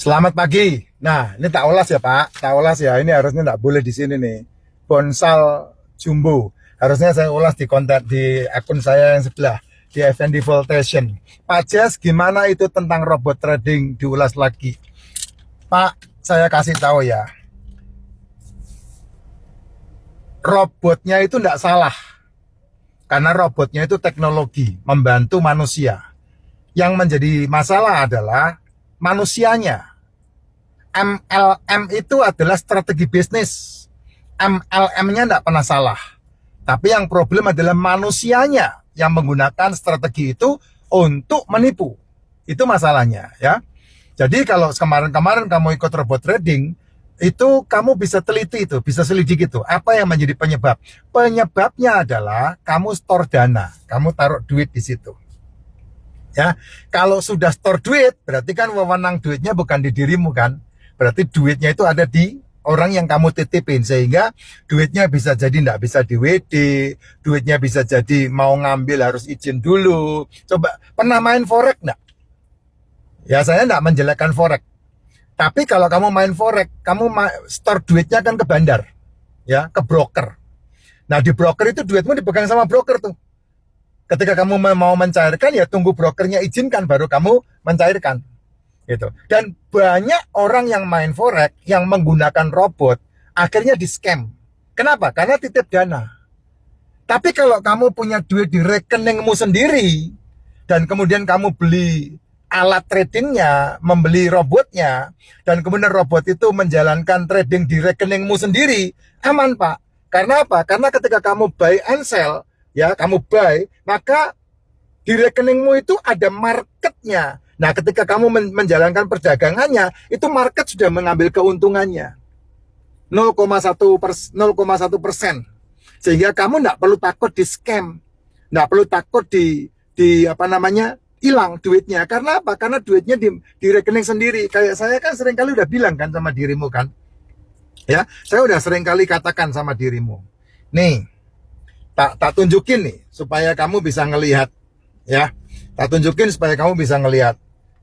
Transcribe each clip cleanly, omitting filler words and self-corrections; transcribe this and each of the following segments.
Selamat pagi. Nah, ini tak ulas ya Pak, tak ulas ya. Ini harusnya nggak boleh di sini nih. Bonsal Jumbo. Harusnya saya ulas di konten di akun saya yang sebelah di FND Voltation. Pak Jas, gimana itu tentang robot trading diulas lagi? Pak, saya kasih tahu ya. Robotnya itu nggak salah. Karena robotnya itu teknologi, membantu manusia. Yang menjadi masalah adalah manusianya. MLM itu adalah strategi bisnis. MLM-nya tidak pernah salah. Tapi yang problem adalah manusianya yang menggunakan strategi itu untuk menipu. Itu masalahnya ya. Jadi kalau kemarin-kemarin kamu ikut robot trading, itu kamu bisa teliti itu, bisa selidik itu. Apa yang menjadi penyebab? Penyebabnya adalah kamu store dana, kamu taruh duit di situ. Ya, kalau sudah store duit, berarti kan wewenang duitnya bukan di dirimu kan? Berarti duitnya itu ada di orang yang kamu titipin, sehingga duitnya bisa jadi tidak bisa di WD, duitnya bisa jadi mau ngambil harus izin dulu. Coba pernah main forex enggak? Ya saya enggak menjelekkan forex. Tapi kalau kamu main forex, kamu store duitnya kan ke bandar, ya, ke broker. Nah di broker itu duitmu dipegang sama broker tuh. Ketika kamu mau mencairkan ya tunggu brokernya izinkan baru kamu mencairkan. Gitu. Dan banyak orang yang main forex yang menggunakan robot akhirnya di scam. Kenapa? Karena titip dana. Tapi kalau kamu punya duit di rekeningmu sendiri dan kemudian kamu beli alat tradingnya, membeli robotnya, dan kemudian robot itu menjalankan trading di rekeningmu sendiri, aman Pak. Karena apa? Karena ketika kamu buy and sell, ya kamu buy, maka di rekeningmu itu ada marketnya. Nah, ketika kamu menjalankan perdagangannya, itu market sudah mengambil keuntungannya 0,1%. Sehingga kamu tidak perlu takut di scam, tidak perlu takut di hilang duitnya. Karena apa? Karena duitnya di rekening sendiri. Kayak saya kan seringkali udah bilang kan sama dirimu kan, ya, saya udah seringkali katakan sama dirimu, nih, tak tunjukin nih supaya kamu bisa ngelihat, ya, tak tunjukin supaya kamu bisa ngelihat.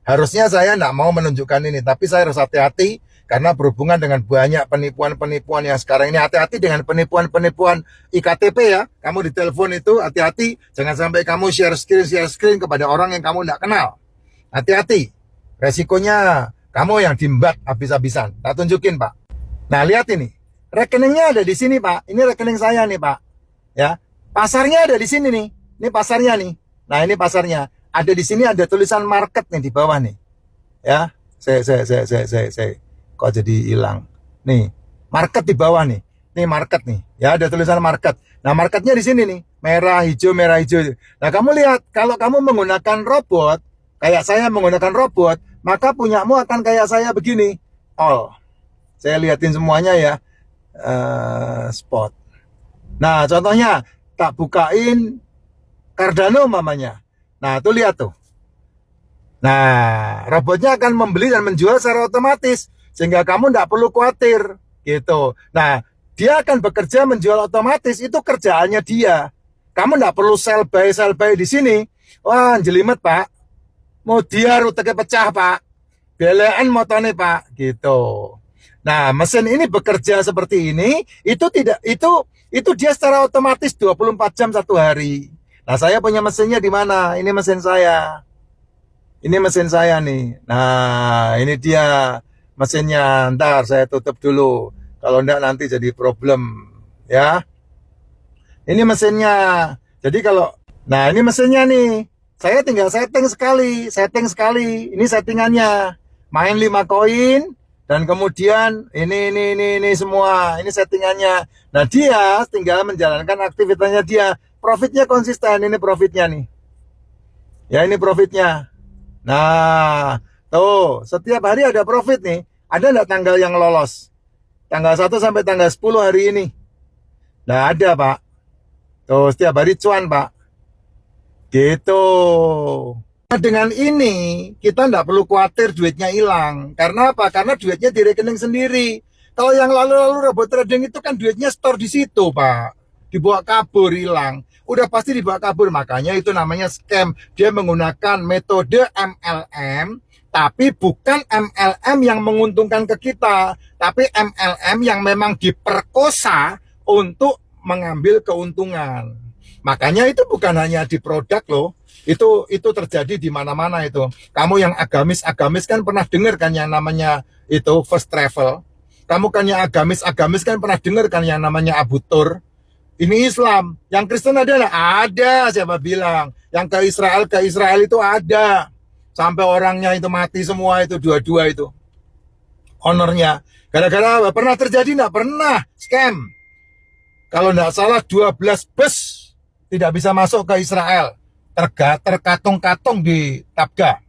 Harusnya saya tidak mau menunjukkan ini, tapi saya harus hati-hati karena berhubungan dengan banyak penipuan-penipuan yang sekarang ini. Hati-hati dengan penipuan-penipuan IKTP ya. Kamu ditelepon itu hati-hati, jangan sampai kamu share screen kepada orang yang kamu tidak kenal. Hati-hati, resikonya kamu yang diembat habis-habisan. Tak tunjukin Pak. Nah lihat ini, rekeningnya ada di sini Pak. Ini rekening saya nih Pak. Ya, pasarnya ada di sini nih. Ini pasarnya nih. Nah ini pasarnya. Ada di sini ada tulisan market nih di bawah nih. Ya, saya kok jadi hilang. Nih, market di bawah nih. Nih market nih. Ya, ada tulisan market. Nah, marketnya di sini nih. Merah, hijau, merah, hijau. Nah, kamu lihat kalau kamu menggunakan robot, kayak saya menggunakan robot, maka punyamu akan kayak saya begini. All. Saya liatin semuanya ya. Spot. Nah, contohnya tak bukain Cardano mamanya. Nah, tuh lihat tuh. Nah, robotnya akan membeli dan menjual secara otomatis sehingga kamu tidak perlu khawatir gitu. Nah, dia akan bekerja menjual otomatis, itu kerjaannya dia. Kamu tidak perlu sell buy di sini. Wah, jelimet Pak. Mau dia ruteknya pecah Pak. BLN motone Pak, gitu. Nah, mesin ini bekerja seperti ini, itu dia secara otomatis 24 jam satu hari. Nah, saya punya mesinnya di mana? Ini mesin saya. Ini mesin saya nih. Nah, ini dia mesinnya. Ntar saya tutup dulu. Kalau enggak nanti jadi problem. Ya. Ini mesinnya. Jadi nah ini mesinnya nih. Saya tinggal setting sekali. Ini settingannya. Main 5 koin. Dan kemudian ini semua. Ini settingannya. Nah, dia tinggal menjalankan aktivitasnya dia. Profitnya konsisten, ini profitnya nih. Ya, ini profitnya. Nah, tuh, setiap hari ada profit nih. Ada enggak tanggal yang lolos? Tanggal 1 sampai tanggal 10 hari ini. Nah, ada, Pak. Tuh, setiap hari cuan, Pak. Gitu. Nah, dengan ini, kita enggak perlu khawatir duitnya hilang. Karena apa? Karena duitnya di rekening sendiri. Kalau yang lalu-lalu robot trading itu kan duitnya store di situ, Pak. Dibawa kabur, hilang. Udah pasti dibawa kabur, makanya itu namanya scam. Dia menggunakan metode MLM Tapi bukan MLM yang menguntungkan ke kita, tapi MLM yang memang diperkosa untuk mengambil keuntungan. Makanya itu bukan hanya di produk loh, itu terjadi di mana-mana itu. Kamu yang agamis kan pernah dengar kan yang namanya itu first travel. Kamu kan yang agamis kan pernah dengar kan yang namanya Abu Tur. Ini Islam. Yang Kristen ada nggak? Ada, siapa bilang. Yang ke Israel itu ada. Sampai orangnya itu mati semua itu, dua-dua itu. Honornya. Gara-gara apa? Pernah terjadi nggak? Pernah. Scam. Kalau nggak salah 12 bus tidak bisa masuk ke Israel. Terkatung-katung di Tabga.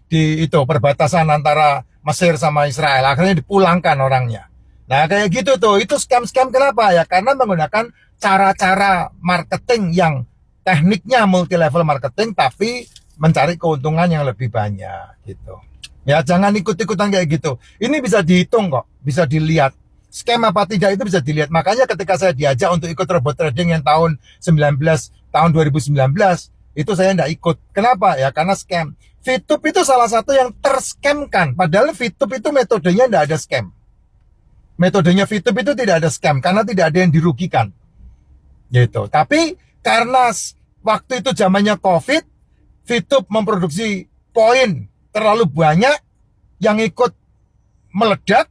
Di itu, perbatasan antara Mesir sama Israel. Akhirnya dipulangkan orangnya. Nah kayak gitu tuh. Itu scam-scam kenapa? Ya karena menggunakan cara-cara marketing yang tekniknya multi level marketing tapi mencari keuntungan yang lebih banyak gitu. Ya jangan ikut-ikutan kayak gitu. Ini bisa dihitung kok, bisa dilihat. Scam apa tidak itu bisa dilihat. Makanya ketika saya diajak untuk ikut robot trading yang tahun 2019, itu saya tidak ikut. Kenapa? Ya karena scam. VTube itu salah satu yang terscamkan. Padahal VTube itu metodenya tidak ada scam. Metodenya VTube itu tidak ada scam karena tidak ada yang dirugikan. Gitu. Tapi karena waktu itu zamannya COVID, VTube memproduksi poin terlalu banyak yang ikut meledak,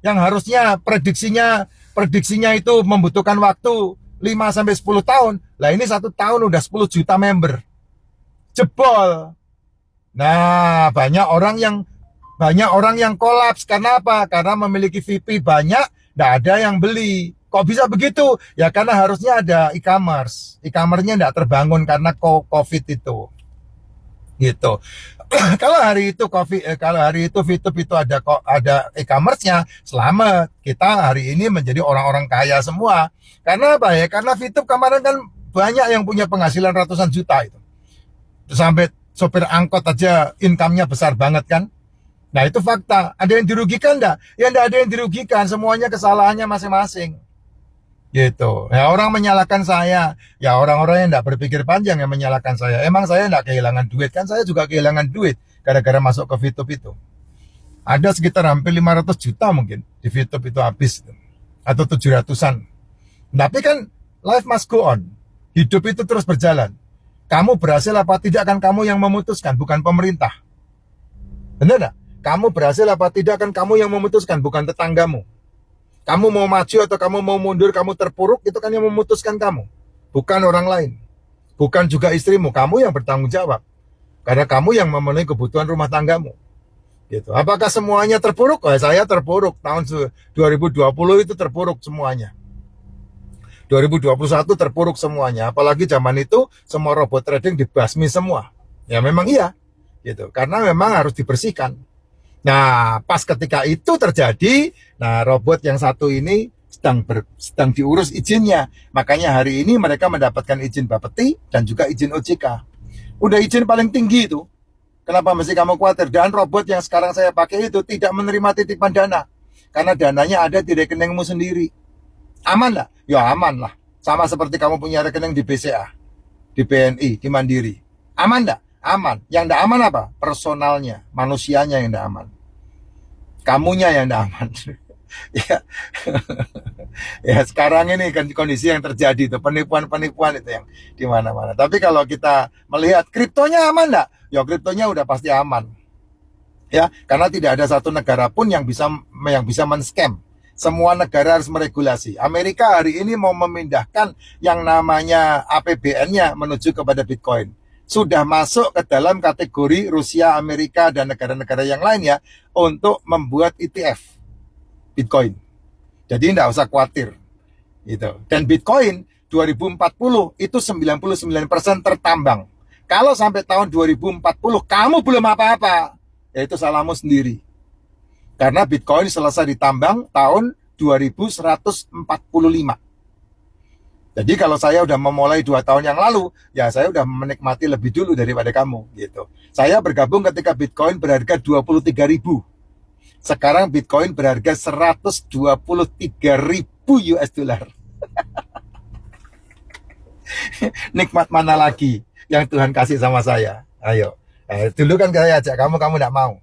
yang harusnya prediksinya itu membutuhkan waktu 5-10 tahun. Lah ini 1 tahun udah 10 juta member. Jebol. Nah, banyak orang yang kolaps. Karena apa? Karena memiliki VIP banyak, tidak ada yang beli. Kok bisa begitu? Ya karena harusnya ada e-commerce. E-commerce-nya tidak terbangun karena COVID itu. Gitu. Kalau hari itu VTube itu ada e-commerce-nya, selamat. Kita hari ini menjadi orang-orang kaya semua. Karena apa ya? Karena VTube kemarin kan banyak yang punya penghasilan ratusan juta itu. Sampai sopir angkot aja income-nya besar banget kan. Nah itu fakta. Ada yang dirugikan enggak? Ya enggak ada yang dirugikan. Semuanya kesalahannya masing-masing. Gitu. Ya orang menyalahkan saya. Ya orang-orang yang enggak berpikir panjang yang menyalahkan saya. Emang saya enggak kehilangan duit kan? Saya juga kehilangan duit gara-gara masuk ke VTube itu. Ada sekitar hampir 500 juta mungkin di VTube itu habis. Atau 700-an. Tapi kan life must go on. Hidup itu terus berjalan. Kamu berhasil apa tidak kan kamu yang memutuskan, bukan pemerintah. Benar enggak? Kamu berhasil apa tidak kan kamu yang memutuskan, bukan tetanggamu. Kamu mau maju atau kamu mau mundur, kamu terpuruk, itu kan yang memutuskan kamu. Bukan orang lain. Bukan juga istrimu, kamu yang bertanggung jawab. Karena kamu yang memenuhi kebutuhan rumah tanggamu. Gitu. Apakah semuanya terpuruk? Oh, saya terpuruk. Tahun 2020 itu terpuruk semuanya. 2021 terpuruk semuanya. Apalagi zaman itu semua robot trading dibasmi semua. Ya memang iya. Gitu. Karena memang harus dibersihkan. Nah, pas ketika itu terjadi, nah robot yang satu ini sedang diurus izinnya. Makanya hari ini mereka mendapatkan izin Bapeti dan juga izin OJK. Udah izin paling tinggi itu. Kenapa mesti kamu khawatir? Dan robot yang sekarang saya pakai itu tidak menerima titipan dana. Karena dananya ada di rekeningmu sendiri. Aman lah? Ya aman lah. Sama seperti kamu punya rekening di BCA, di BNI, di Mandiri. Aman enggak? Aman. Yang enggak aman apa? Personalnya, manusianya yang enggak aman. Kamunya yang enggak aman. Ya. Ya sekarang ini kan kondisi yang terjadi itu, penipuan-penipuan itu yang di mana-mana. Tapi kalau kita melihat kriptonya aman enggak? Ya kriptonya udah pasti aman. Ya, karena tidak ada satu negara pun yang bisa men-scam. Semua negara harus meregulasi. Amerika hari ini mau memindahkan yang namanya APBN-nya menuju kepada Bitcoin. Sudah masuk ke dalam kategori Rusia, Amerika, dan negara-negara yang lain ya untuk membuat ETF Bitcoin. Jadi tidak usah khawatir. Gitu. Dan Bitcoin 2040 itu 99% tertambang. Kalau sampai tahun 2040 kamu belum apa-apa, ya itu salahmu sendiri. Karena Bitcoin selesai ditambang tahun 2145. Jadi kalau saya udah memulai 2 tahun yang lalu, ya saya udah menikmati lebih dulu daripada kamu gitu. Saya bergabung ketika Bitcoin berharga 23.000. Sekarang Bitcoin berharga 123.000 US dollar. Nikmat mana lagi yang Tuhan kasih sama saya? Ayo. Dulu kan saya ajak kamu enggak mau.